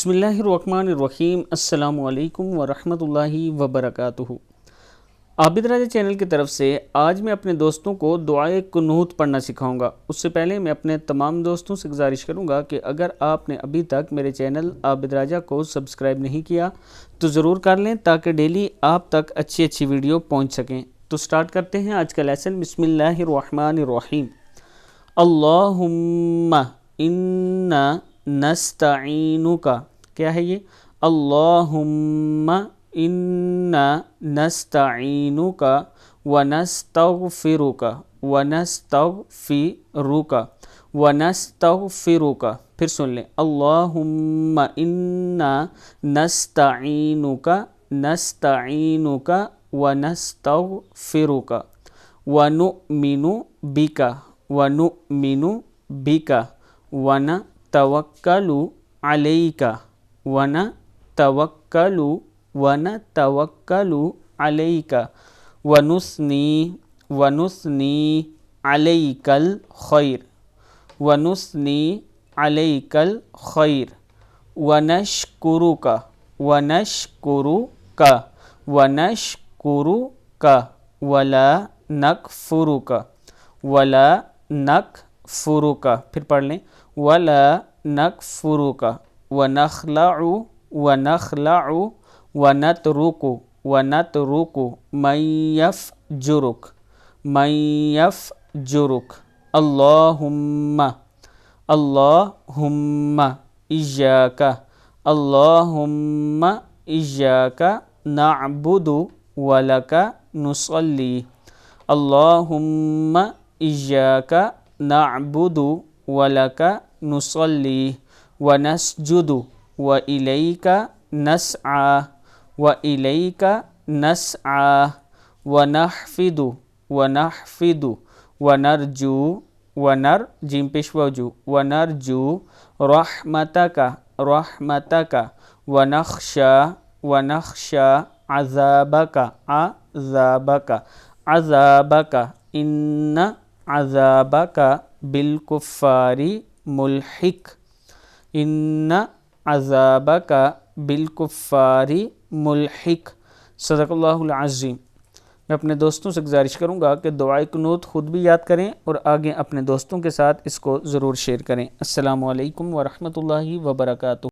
بسم اللہ الرحمن الرحیم۔ السلام علیکم ورحمۃ اللہ وبرکاتہ۔ عابد راجہ چینل کی طرف سے آج میں اپنے دوستوں کو دعائے قنوت پڑھنا سکھاؤں گا۔ اس سے پہلے میں اپنے تمام دوستوں سے گزارش کروں گا کہ اگر آپ نے ابھی تک میرے چینل عابد راجہ کو سبسکرائب نہیں کیا تو ضرور کر لیں تاکہ ڈیلی آپ تک اچھی ویڈیو پہنچ سکیں۔ تو سٹارٹ کرتے ہیں آج کا لیسن۔ بسم اللہ الرحمن الرحیم۔ اللہم انا نستعینک، کیا ہے یہ؟ اللہم انا نستعینک ونستغفرک ونستغفرک۔ پھر سن لیں، اللہم انا نستعینک ونستغفرک ونؤمن بک ونتوکل علیک علیک ونثنی علیک الخیر ونشکرک ولا نکفرک۔ پھر پڑھ لیں، ولا نکفرک ونخلع ونترک من یفجرک۔ اللہم ایاک نعبد ولک نصلی۔ اللہم ایاک نعبد ولک نصلی ونسجد وإلیک نسعى ونحفد ونرجو رحمتک ونخشى عذابک ان عذابک بالکفار ملحق۔ صدق اللہ العظیم۔ میں اپنے دوستوں سے گزارش کروں گا کہ دعائے قنوت خود بھی یاد کریں اور آگے اپنے دوستوں کے ساتھ اس کو ضرور شیئر کریں۔ السلام علیکم ورحمۃ اللہ وبرکاتہ۔